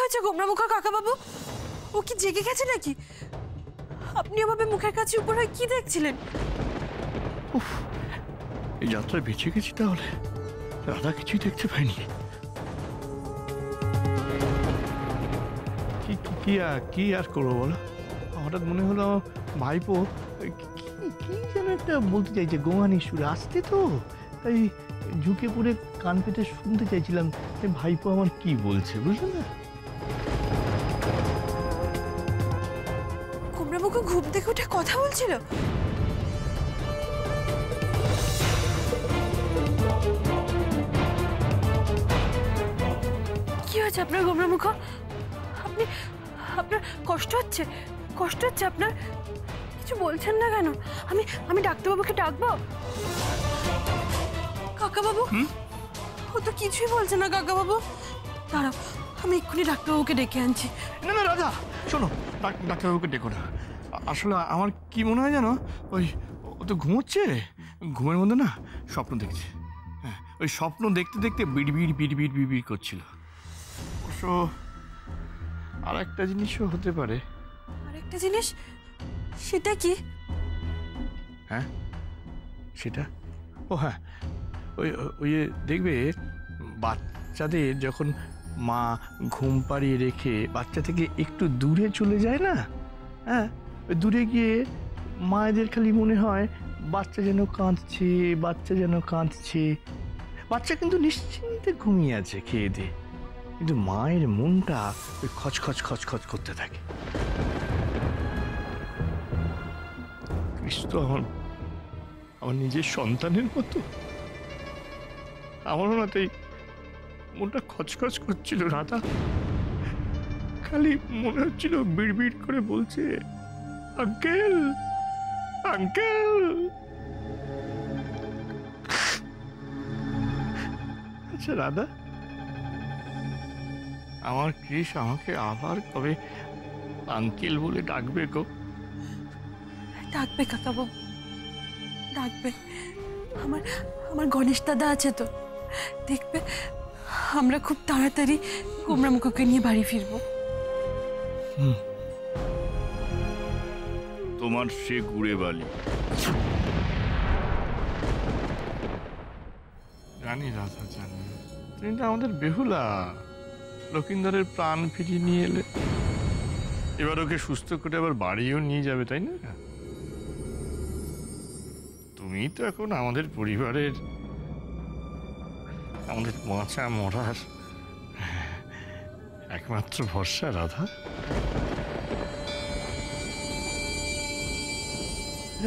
হয়েছে গোমরামুখা কাকা বাবু? ও কি জেগে গেছে নাকি? আপনি এভাবে মুখের কাছে উপর হয়ে কি দেখছিলেন? এই যাত্রায় বেঁচে গেছি তাহলে? রাধা কিছুই দেখতে পাইনি। কি আর করবো বলো? হঠাৎ মনে হলো ভাইপো কি যেন একটা বলতে চাইছে গোয়ানি সুরে, আসতে তো তাই ঝুঁকে পড়ে কান পেতে শুনতে চাইছিলাম ভাইপো আমার কি বলছে, বুঝলে না? গোমরামুখা ঘুম থেকে উঠে কথা বলছিল? কি হয়েছে আপনার গোমরামুখা? আপনার কষ্ট হচ্ছে? কষ্ট হচ্ছে আপনার? কিছু বলছেন না কেন? আমি ডাক্তারবাবুকে ডাকবো? কাকাবাবু, ও তো কিছুই বলছে না কাকাবাবু। দাঁড়াও, আমি এক্ষুনি ডাক্তারবাবুকে ডেকে আনছি। না না রাধা, শোনো, ডাক্তারবাবুকে ডেকো না। আসলে আমার কি মনে হয় জানো, ও তো ঘুমোচ্ছে, ঘুমের মধ্যে না স্বপ্ন দেখছে। হ্যাঁ, ওই স্বপ্ন দেখতে দেখতে বিড়বিড় করছিল। অবশ্য আর একটা জিনিসও হতে পারে। আরেকটা জিনিস? সেটা কি? হ্যাঁ সেটা, ও হ্যাঁ, ওই দেখবে বাচ্চাদের যখন মা ঘুম পাড়িয়ে রেখে বাচ্চা থেকে একটু দূরে চলে যায় না, হ্যাঁ, ওই দূরে গিয়ে মায়েদের খালি মনে হয় বাচ্চা যেন কাঁদছে, বাচ্চা যেন কাঁদছে। বাচ্চা কিন্তু নিশ্চিন্তে ঘুমিয়ে আছে খেয়ে দিয়ে, কিন্তু মায়ের মনটা ওই খচখচ করতে থাকে। কৃষ্ণ আমার নিজের সন্তানের মতো, আমারও না তাই মনটা খচখচ করছিল রাধা। খালি মনে হচ্ছিল বিড়বিড় করে বলছে, আঙ্কেল আঙ্কেল। আচ্ছা রাধা, আমার কৃষ আমাকে আবার কবে আঙ্কেল বলে ডাকবে গো? ডাকবে কাকাবাবু, ডাকবে। আমার গণেশ দাদা আছে তো, দেখবে আমরা খুব তাড়াতাড়ি গোমরামুখাকে নিয়ে বাড়ি ফিরবো। তোমার সে গুড়ে বালি। জানি রাধা, জানি তুমি তো আমাদের বেহুলা। লক্ষিন্দরের প্রাণ ফিরিয়ে নিয়ে এলে, এবার ওকে সুস্থ করে আবার বাড়িও নিয়ে যাবে, তাই না? তুমি তো এখন আমাদের পরিবারের, আমাদের বাঁচা মরার একমাত্র ভরসা রাধা।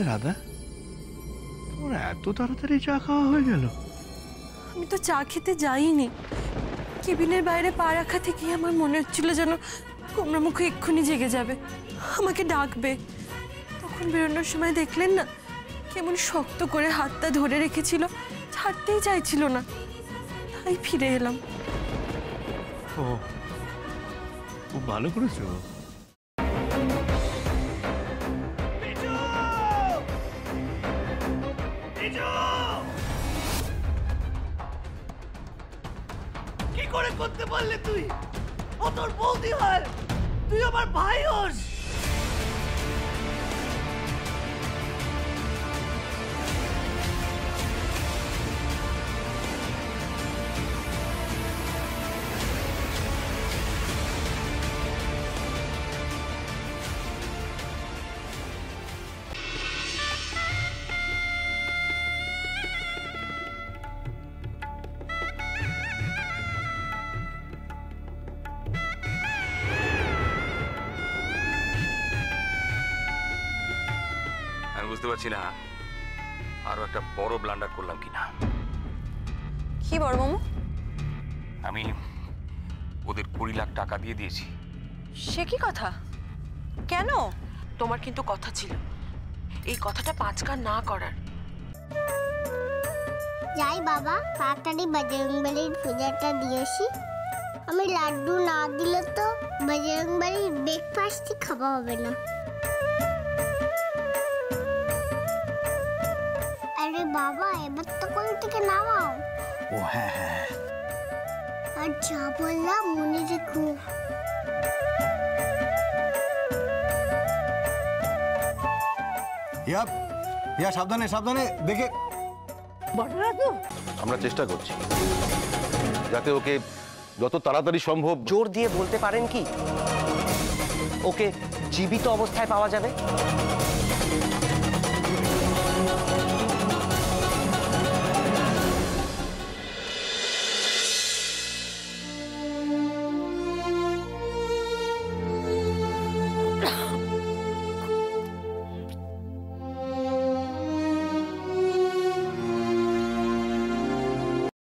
রাধা, তোমার এত তাড়াতাড়ি চা খাওয়া হয়ে গেল? আমি তো চা খেতে যাইনি, কেবিনের বাইরে পা রাখা থেকে আমার মনে হচ্ছিল যেন গোমরামুখা এক্ষুনি জেগে যাবে, আমাকে ডাকবে। তখন বেরোনোর সময় দেখলেন না কেমন শক্ত করে হাতটা ধরে রেখেছিল, ছাড়তেই চাইছিল না, তাই ফিরে এলাম। ও, খুব ভালো করেছো। কি করে করতে পারলে তুই? ও তোর বৌদি হয়, তুই আমার ভাই হোস। বুঝতে পারছি না আরো একটা বড় ব্লান্ডার করলাম কিনা। কি বড় মামু? আমি ওদের 20 লাখ টাকা দিয়ে দিয়েছি। সে কি কথা? কেন? তোমার কিন্তু কথা ছিল এই কথাটা 5 কান না করার। যাই বাবা, তাড়াতাড়ি বজরংবলীর পূজাটা দিয়েছি। আমি লাড্ডু না দিলে তো বজরংবলীর ব্রেকফাস্টই খাওয়া হবে না। আরে বাবা, এবার তো কোল থেকে নামাও। ও হ্যাঁ হ্যাঁ, আর যা বললাম মনে রেখো। ইয়া ইয়া সাবধানে সাবধানে দেখে। আমরা চেষ্টা করছি যাতে ওকে যত তাড়াতাড়ি সম্ভব। জোর দিয়ে বলতে পারেন কি ওকে জীবিত অবস্থায় পাওয়া যাবে?